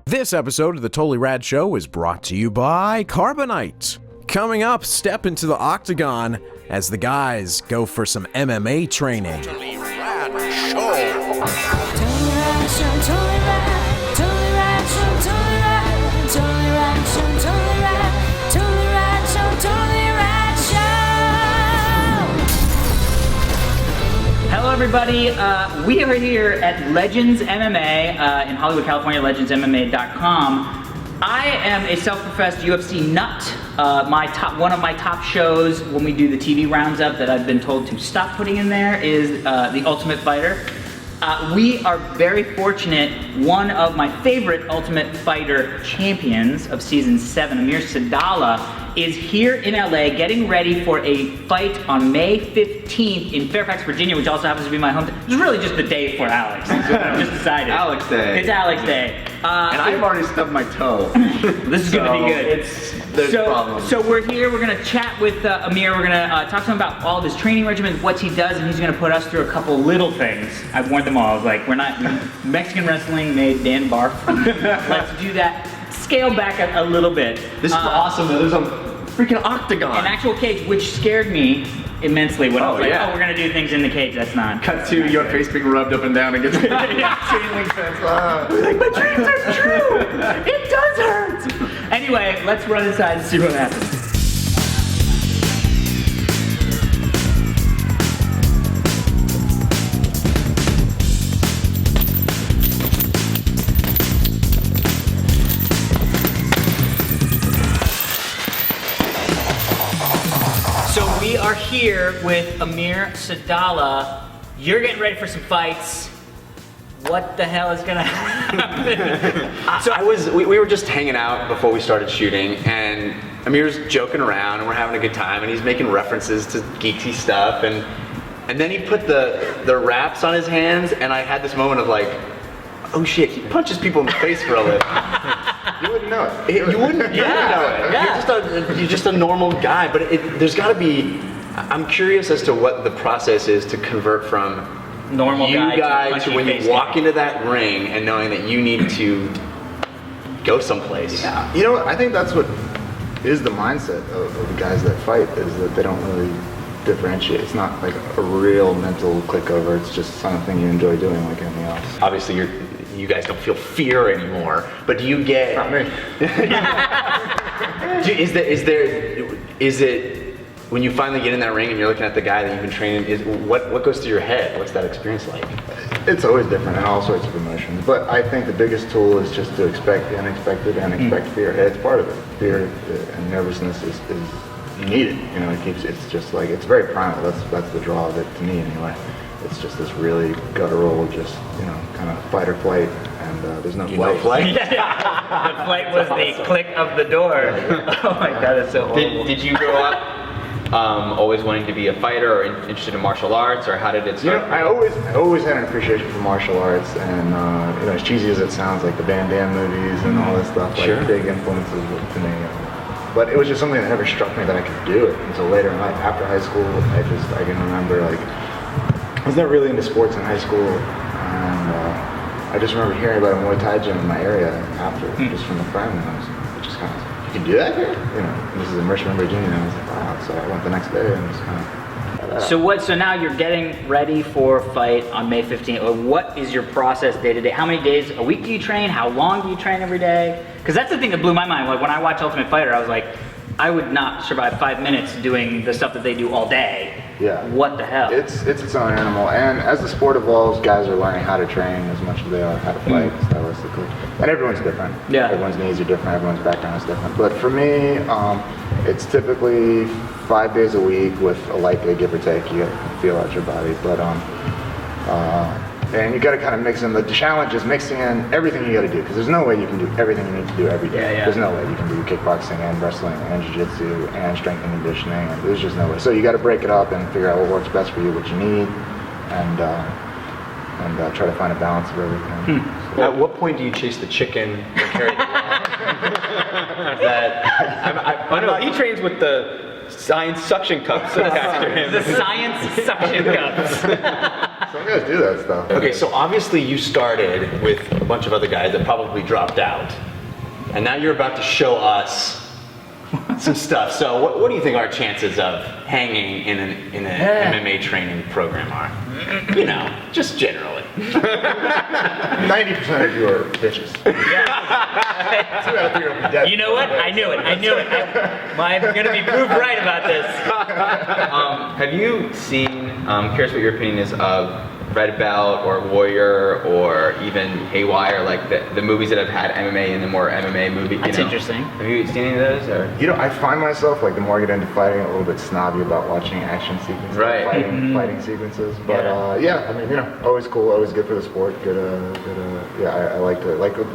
This episode of the Totally Rad Show is brought to you by Carbonite. Coming up, step into the octagon as the guys go for some MMA training. Totally Rad Show. Totally Rad Show, Totally Rad, Totally Rad Show, Totally Rad, Totally Rad Show, Totally Rad, Totally Rad Show, Totally Rad Show. Hello, everybody. We are here at Legends MMA in Hollywood, California, legendsmma.com. I am a self-professed UFC nut. One of my top shows when we do the TV rounds up that I've been told to stop putting in there is the Ultimate Fighter. We are very fortunate. One of my favorite Ultimate Fighter champions of season 7, Amir Sadollah, is here in LA getting ready for a fight on May 15th in Fairfax, Virginia, which also happens to be my hometown. It's really just the day for Alex. I've just decided. Alex Day. It's Alex Day. And I've already stubbed my toe. This is gonna be good. There's problems. So we're here, we're gonna chat with Amir, we're gonna talk to him about all of his training regimens, what he does, and he's gonna put us through a couple little things. I've warned them all, I was like, we're not, Mexican wrestling made Dan barf. Let's do that. Scale back a little bit. This is awesome, though. There's a freaking octagon. An actual cage, which scared me immensely when I was like, yeah. oh, we're gonna do things in the cage, that's not. Cut to your face being rubbed up and down against the chain link fence. Like, my dreams are true! It does hurt! Anyway, let's run inside and see what happens. So we are here with Amir Sadollah. You're getting ready for some fights. What the hell is gonna happen? We were just hanging out before we started shooting, and Amir's joking around, and we're having a good time, and he's making references to geeky stuff, and then he put the wraps on his hands, and I had this moment of like, oh shit, he punches people in the face for a living. You wouldn't know it. You wouldn't know it. Yeah. You're just a normal guy, but there's got to be. I'm curious as to what the process is to convert from Normal guy to when face you walk guy. into that ring and knowing that you need to go someplace. Yeah. You know, I think that's what is the mindset of the guys that fight, is that they don't really differentiate. It's not like a real mental click over, it's just something you enjoy doing like anything else. Obviously, you guys don't feel fear anymore, but do you get? Not me. Is it when you finally get in that ring and you're looking at the guy that you've been training? What goes through your head? What's that experience like? It's always different and all sorts of emotions, but I think the biggest tool is just to expect the unexpected and expect fear. It's part of it. Fear and nervousness is you need it. You know, it's just like, it's very primal. That's the draw of it to me anyway. It's just this really guttural, just, you know, kind of fight or flight, and there's no flight. The flight was the click of the door. Oh my god, that's so horrible. Did you grow up always wanting to be a fighter or interested in martial arts, or how did it You know, start? I always had an appreciation for martial arts, and you know, as cheesy as it sounds, like the Van Damme movies and all this stuff, like big influences to me. But it was just something that never struck me that I could do it until later in life. After high school, I can remember, like, I was never really into sports in high school, and I just remember hearing about a Muay Thai gym in my area after, just from a friend, and I was just kind of, you can do that here? You know, and this is in Richmond, Virginia, and I was like, wow. So I went the next day and just kind of. So now you're getting ready for a fight on May 15th. What is your process day to day? How many days a week do you train? How long do you train every day? Because that's the thing that blew my mind. Like when I watched Ultimate Fighter, I was like, I would not survive 5 minutes doing the stuff that they do all day. Yeah. What the hell? It's its own animal, and as the sport evolves, guys are learning how to train as much as they are how to fight stylistically. And everyone's different. Yeah. Everyone's needs are different. Everyone's background is different. But for me, it's typically 5 days a week with a light day, give or take. You gotta feel out your body, but and you gotta kind of mix in. The challenge is mixing in everything you gotta do, because there's no way you can do everything you need to do every day. Yeah, yeah. There's no way you can do kickboxing and wrestling and jiu-jitsu and strength and conditioning. And there's just no way. So you gotta break it up and figure out what works best for you, what you need, and try to find a balance of everything. So, At what point do you chase the chicken or carry the Oh no, he trains with the science suction cups attached to him. The science suction cups. so Some guys do that stuff. Okay, so obviously you started with a bunch of other guys that probably dropped out. And now you're about to show us some stuff. So what do you think our chances of hanging in an MMA training program are? You know, just generally. 90% of you are bitches. 2 out of 3 will be dead. You know what? I knew it. I'm going to be proved right about this. Have you seen, curious what your opinion is of Red Belt or Warrior or even Haywire, like the movies that have had MMA and the more MMA movie. That's interesting. Have you seen any of those? Or? You know, I find myself, like, the more I get into fighting, a little bit snobby about watching action sequences, Right. fighting sequences. But yeah, I mean, you know, always cool, always good for the sport. I like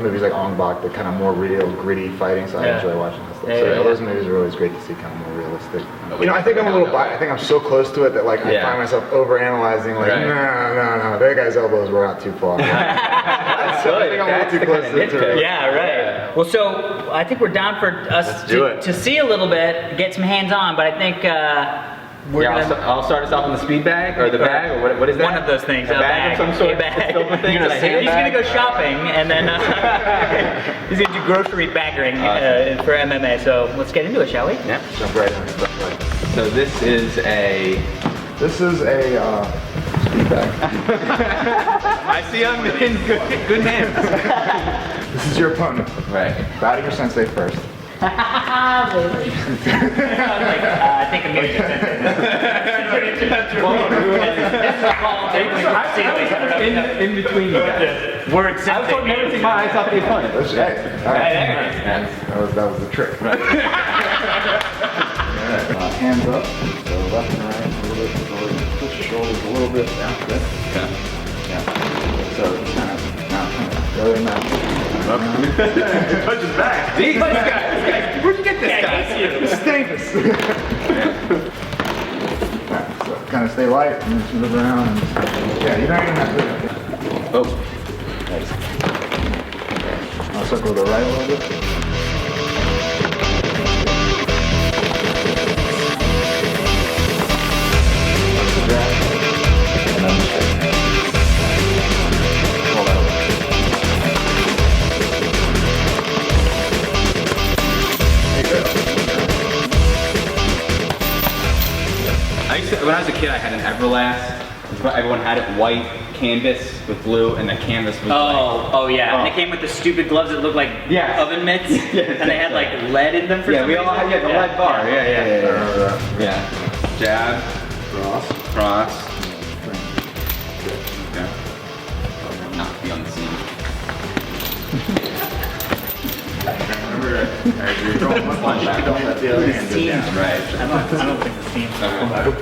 movies like Ong Bak, the kind of more real, gritty fighting. So I enjoy watching that stuff. Those movies are always great to see, kind of more realistic. You know, I think I'm a little biased. I think I'm so close to it that, like, I find myself overanalyzing. Like, no, that guy's elbows were out too far. I think I'm a little too close to it. Yeah, right. Well, so I think we're down for us to see a little bit, get some hands-on, but I think we're gonna... I'll start us off in the speed bag, or the bag, or what is that? One of those things. A bag of some sort? A bag. Filled with things. He's gonna go shopping, and then he's gonna do grocery bagging for MMA, so let's get into it, shall we? Yeah. Jump right in. So this is a... speed bag. I see I'm in good hands. This is your opponent. Right. Bow to your sensei first. I think I'm gonna in between you guys. We're accepting. I was never take my eyes off the opponent. That was the trick. Hands up, so left and right, a little bit, push your shoulders a little bit, yeah, good. Yeah. So kind of, really not. Punch his back. This guy. Where'd you get this guy? Stankus. So kind of stay light and just move around. And you don't even have to. Oh. Nice. I'll circle to the right a little bit. When I was a kid, I had an Everlast. Everyone had it white canvas with blue, and the canvas was and they came with the stupid gloves that looked like oven mitts, and they had like lead in them for some reason. We all had the lead bar. Yeah. Jab, cross. Yeah. Not be on the scene. Right. I don't think the seam.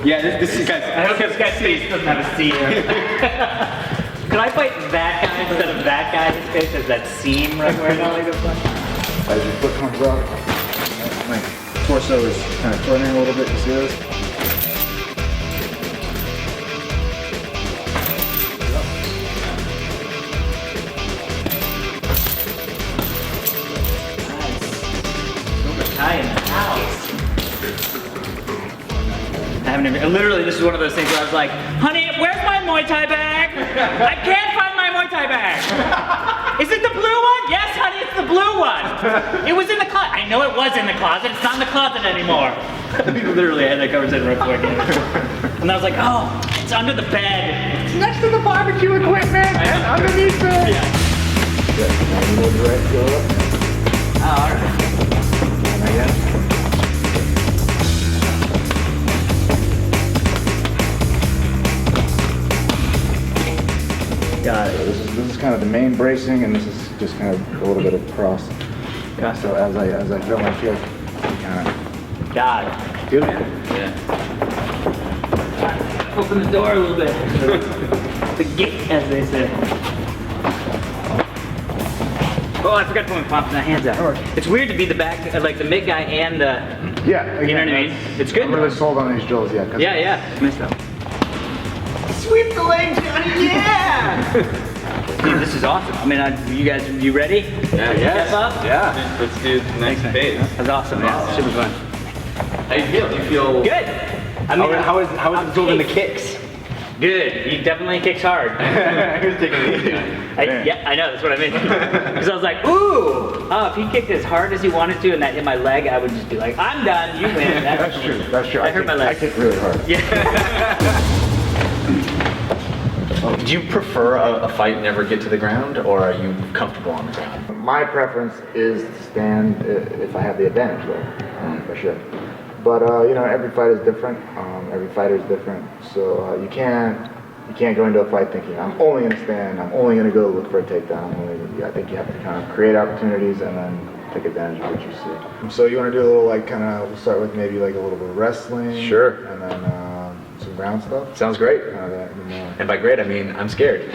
Yeah, this is guys. I hope this guy's face doesn't have a seam. Could I fight that guy instead of that guy? His face has that seam right where I don't like to fight. As your foot comes up, my torso is kind of turning a little bit. You see this? Literally, this is one of those things where I was like, honey, where's my Muay Thai bag? I can't find my Muay Thai bag. Is it the blue one? Yes, honey, it's the blue one. It was in the closet. I know it was in the closet. It's not in the closet anymore. Literally, I had that conversation real quick. And I was like, oh, it's under the bed. It's next to the barbecue equipment. Underneath it. Yeah, now you know direct, go up. Oh, all right. And again. Got it. This is kind of the main bracing, and this is just kind of a little bit of cross. Got So as I feel my feet, kind of. Got it. Good. Yeah. Open the door a little bit. The geek, as they say. Oh, I forgot to put my hands out. It's weird to be the back, like the mid guy and the. Yeah. You know what I mean? It's good. I'm really sold on these drills, yeah. Yeah. Missed them. Sweep the legs, Johnny, yeah! Dude, this is awesome. I mean, you ready? Yeah. Step up? Yeah. Let's do the next phase. That's awesome, man. Super fun. How you feel? Do you feel Good. I mean, how is absorbing the kicks? Good. He definitely kicks hard. Who's taking it easy? Yeah, I know. That's what I mean. Because I was like, ooh. Oh, if he kicked as hard as he wanted to and that hit my leg, I would just be like, I'm done. You win. That's true. That's true. I hurt my leg. I kick really hard. Do you prefer a fight never get to the ground, or are you comfortable on the ground? My preference is to stand if I have the advantage there, for sure. But every fight is different. Every fighter is different. So you can't go into a fight thinking I'm only gonna stand. I'm only gonna go look for a takedown. I think you have to kind of create opportunities and then take advantage of what you see. So you want to do a little we'll start with maybe like a little bit of wrestling. Sure. And then some ground stuff. Sounds great. And by great, I mean I'm scared.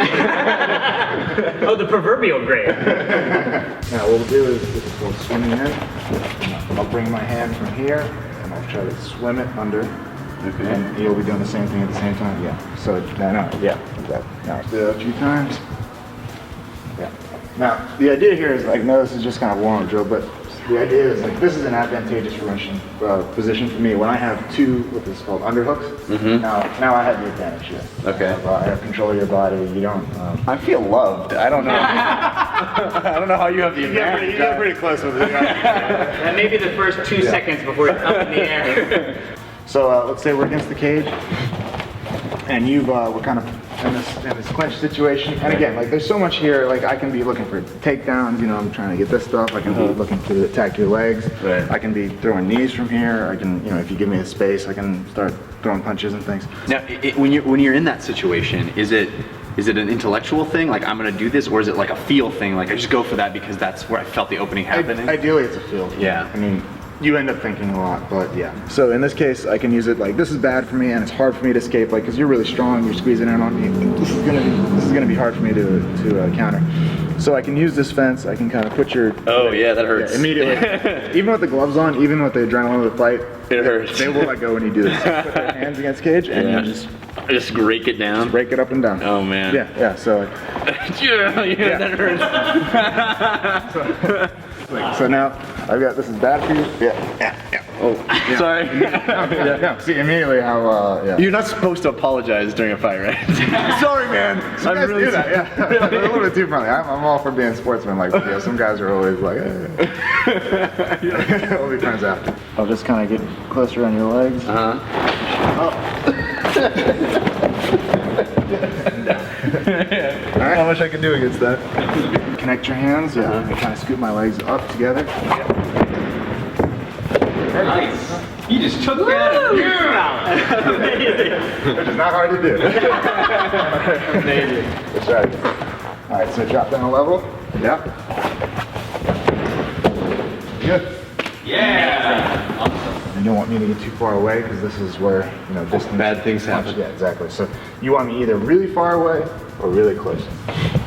Oh, the proverbial grade. Now what we'll do is this is called swimming in. I'll bring my hand from here and I'll try to swim it under. Okay. And you'll be doing the same thing at the same time. Yeah. So now, do it a few times. Yeah. Now the idea here is no, this is just kind of warm-up drill, but the idea is this is an advantageous position for me when I have two what this is called underhooks. Mm-hmm. Now I have the advantage here. Okay. I have control of your body. You don't. I feel loved. I don't know. I don't know how you have the advantage. You get pretty close with it. And maybe the first 2 seconds before you're up in the air. So let's say we're against the cage, and we're kind of in this clinch situation. And again, there's so much here. I can be looking for takedowns. I'm trying to get this stuff. I can be looking to attack your legs. Right. I can be throwing knees from here. I can, if you give me the space, I can start throwing punches and things. Now, when you're in that situation, is it an intellectual thing, I'm gonna do this, or is it a feel thing, I just go for that because that's where I felt the opening happening? Ideally, it's a feel. Yeah. I mean, you end up thinking a lot, but yeah. So in this case, I can use it this is bad for me, and it's hard for me to escape, because you're really strong, you're squeezing in on me. This is gonna be hard for me to counter. So I can use this fence. I can kind of put your. Oh yeah, that hurts. Yeah, immediately. Even with the gloves on, even with the adrenaline of the fight, it hurts. They will let go when you do this. You put their hands against cage and you just rake it down. Just rake it up and down. Oh man. Yeah. So. yeah, that hurts. So now I've got this is bad for you. Yeah. Oh, yeah. Sorry. Yeah. See immediately how. You're not supposed to apologize during a fight, right? Sorry, man. Some guys do that. Yeah. A little bit too friendly. I'm all for being sportsman. Some guys are always we'll be friends after. I'll just kind of get closer on your legs. I wish I could do against that. Connect your hands. Yeah. And kind of scoop my legs up together. Nice. You just took that. Which is not hard to do. That's right. All right, so drop down a level. Yeah. Good. Yeah. Awesome. You don't want me to get too far away because this is where distance. Bad things happen. Yeah, exactly. So you want me either really far away or really close.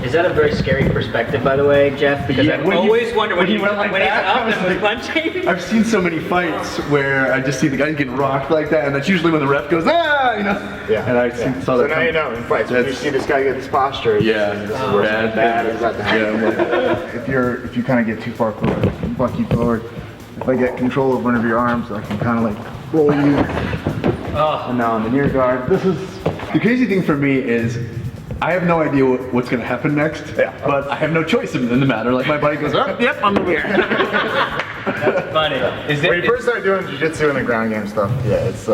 Is that a very scary perspective, by the way, Jeff? Because I've always wondered when he's up and punching. I've seen so many fights where I just see the guy getting rocked like that, and that's usually when the ref goes, ah, Yeah. And I saw that. So now you know in fights when you see this guy get this posture. Yeah. This is where bad is about to happen. Yeah. If you kind of get too far forward, buck you forward. If I get control of one of your arms, I can kind of roll you. And now I'm in your guard. The crazy thing for me is I have no idea what's going to happen next, but I have no choice in the matter. My body goes, oh, yep, I'm over here. That's funny. When you first start doing jiu-jitsu and the ground game stuff, it's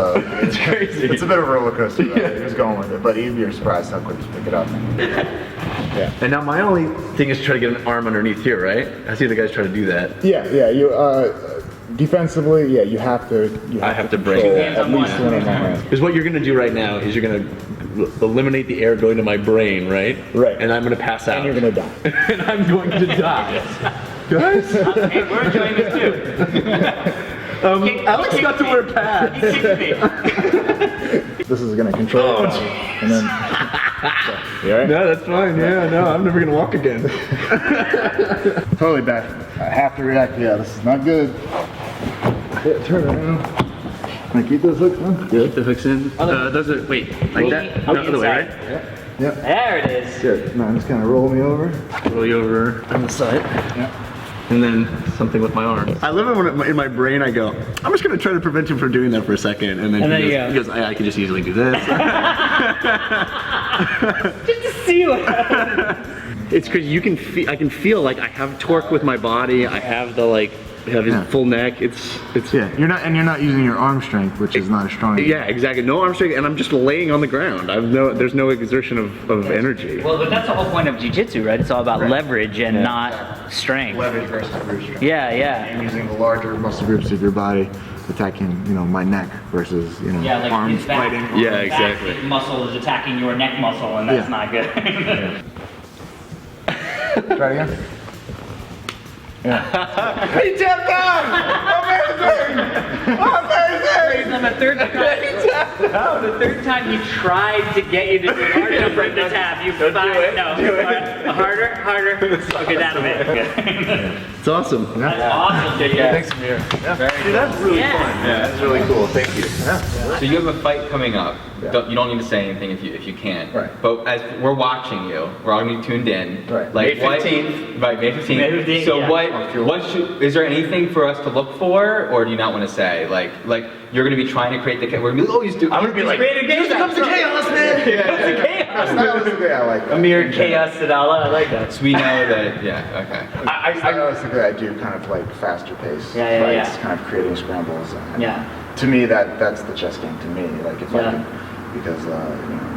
crazy. It's a bit of a roller coaster. You're just going with it, but you'd be surprised how quick you pick it up. Yeah. And now my only thing is to try to get an arm underneath here, right? I see the guys try to do that. Yeah. You defensively, you have to. I have to break it. At least one of my hands. Because what you're going to do right now is you're going to eliminate the air going to my brain, right? Right. And I'm going to pass out. And you're going to die. And I'm going to die. Guys? Hey, we're enjoying this too. Alex got to wear pads. He kicked me. This is going to control it. And then. You all right? No, that's fine. Yeah, no, I'm never going to walk again. Totally bad. I have to react. Yeah, this is not good. Turn around. Can I keep those hooks on? Good. The hooks in. Those are, wait, like that? No, other way, right? Yeah. There it is. Good. Now just kind of roll me over. Roll you over on the side. Yeah. and then something with my arms. I love it when in my brain I go, I'm just gonna try to prevent him from doing that for a second, and then he goes, I can just easily do this. Just to see what happens. It's because you can I can feel like I have torque with my body. I have the his full neck. It's you're not using your arm strength, which is not as strong. Yeah, exactly. No arm strength, and I'm just laying on the ground. There's no exertion of energy. Well, but that's the whole point of jiu-jitsu, right? It's all about leverage and not strength. Leverage versus brute strength. Yeah. And using the larger muscle groups of your body, attacking, my neck versus, like arms his back, fighting. Yeah, exactly. Back muscle is attacking your neck muscle, and that's not good. Try it again. Yeah. He tapped out! Amazing! Amazing! On the third time he tried to get you to do it hard enough for him to tap, you Don't do it. No. Do it. Harder. Okay, that'll be it. It's awesome. That's awesome. Thanks, Amir. Dude, that's really fun. Yeah, that's really cool. Thank you. So you have a fight coming up. You don't need to say anything if you can't. Right. But as we're watching you, we're all gonna be tuned in. Right. Like May 15th. Right, May 15th. May 15th, So yeah. is there anything for us to look for, or do you not want to say? Like you're gonna be trying to create the we're gonna be always do. I'm gonna be like, Create a game. here comes the chaos, man. Stylistically, I like that. Amir Chaos Sadollah, I like that. So we know that. Yeah. Okay. Stylistically, I do kind of like faster pace fights, kind of creating scrambles. And to me, that's the chess game. To me, like if I can, because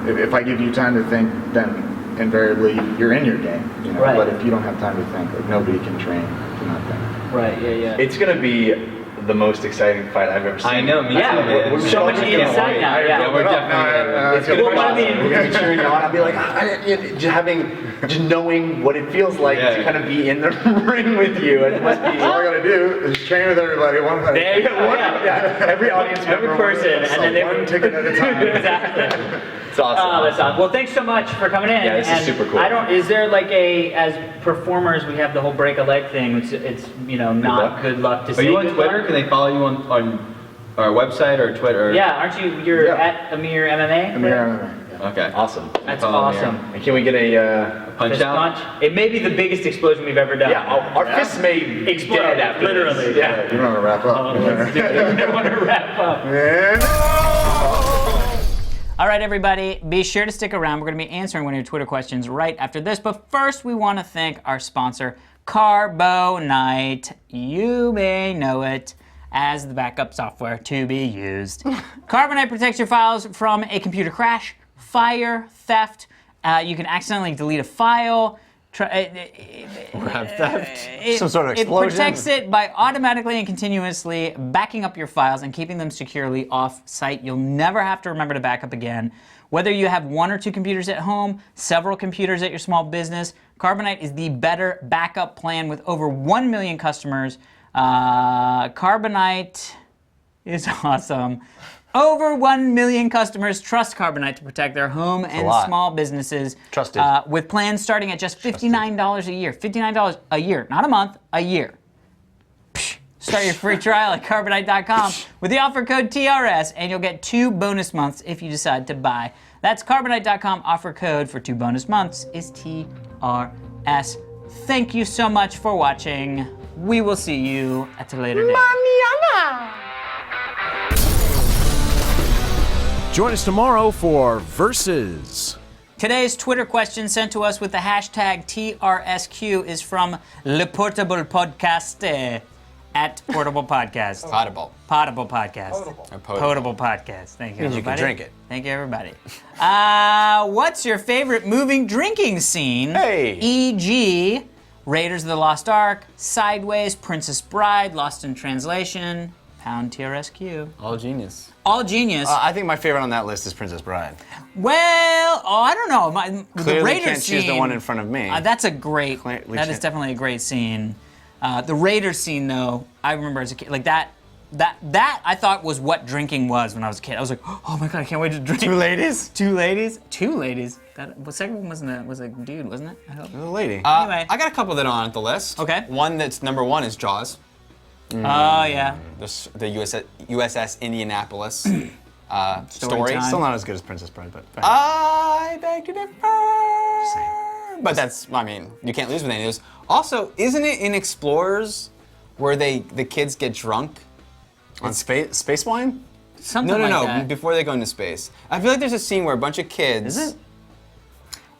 if I give you time to think, then invariably you're in your game. Right. But if you don't have time to think, like nobody can train to not think. Right, yeah. It's gonna be the most exciting fight I've ever seen. I know. Me too. Man. We're So much inside now. Yeah. We're definitely. It's gonna be Well, I awesome. mean- We're gonna be cheering you on. I'll be like, just knowing what it feels like to kind of be in the ring with you. It must be. All I gotta do is train with everybody one by There you go. every audience Every member, person, and then one ticket at a time. Exactly. It's awesome. Oh, that's awesome. Well, thanks so much for coming in. Yeah, this is And super cool. is there like as performers, we have the whole break a leg thing. It's not luck. good luck to Are say you on good Twitter? luck. Can they follow you on our website or Twitter? Yeah, aren't you? You're at Amir MMA? Okay. Awesome. That's Follow me awesome. And can we get a Punch Fist out. punch. It may be the biggest explosion we've ever done. our fists may Explode, dead after literally. this. Yeah. You want to wrap up? Let's do it. I want to wrap up. All right, everybody, be sure to stick around. We're going to be answering one of your Twitter questions right after this. But first, we want to thank our sponsor, Carbonite. You may know it as the backup software to be used. Carbonite protects your files from a computer crash, fire, theft. You can accidentally delete a file. theft. Some sort of explosion. It protects it by automatically and continuously backing up your files and keeping them securely off-site. You'll never have to remember to back up again. Whether you have 1 or 2 computers at home, several computers at your small business, Carbonite is the better backup plan with over 1 million customers. Carbonite is awesome. Over 1 million customers trust Carbonite to protect their home and small businesses. Trusted. With plans starting at just $59 a year. $59 a year, not a month, a year. Start your free trial at Carbonite.com with the offer code TRS, and you'll get 2 bonus months if you decide to buy. That's Carbonite.com. Offer code for 2 bonus months is TRS. Thank you so much for watching. We will see you at a later date. Join us tomorrow for Versus. Today's Twitter question sent to us with the hashtag TRSQ is from Le Portable Podcast at Portable Podcast. Potable. Potable Podcast. Potable Podcast. Thank you, Means you everybody. can drink it. Thank you, everybody. What's your favorite moving drinking scene? Hey. E.g., Raiders of the Lost Ark, Sideways, Princess Bride, Lost in Translation, pound TRSQ. All genius. All genius. I think my favorite on that list is Princess Bride. Well, I don't know. The Clearly Raiders can't scene, choose the one in front of me. That's a great. Clearly That is can't. definitely a great scene. The Raiders scene, though, I remember as a kid, like that I thought was what drinking was when I was a kid. I was like, oh my god, I can't wait to drink. 2 ladies? 2 ladies? 2 ladies. The second one was a dude, wasn't it? I hope. It was a lady. Anyway. I got a couple that are on the list. Okay. One that's number 1 is Jaws. Oh yeah. The USS Indianapolis story. time. Still not as good as Princess Bride, but I beg to differ. But that's, I mean, you can't lose with any of those. Also, isn't it in Explorers where the kids get drunk on space wine? Something No, like that. before they go into space. I feel like there's a scene where a bunch of kids. Is it?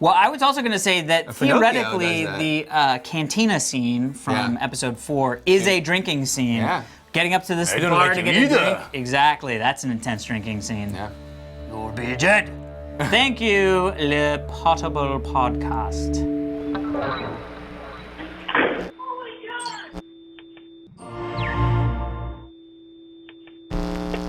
Well, I was also going to say that Pinocchio theoretically, does that. the cantina scene from episode 4 is a drinking scene. Yeah. Getting up to this don't bar like to him get a either. drink. Exactly, that's an intense drinking scene. Yeah. You'll be dead. Thank you, Le Potable Podcast.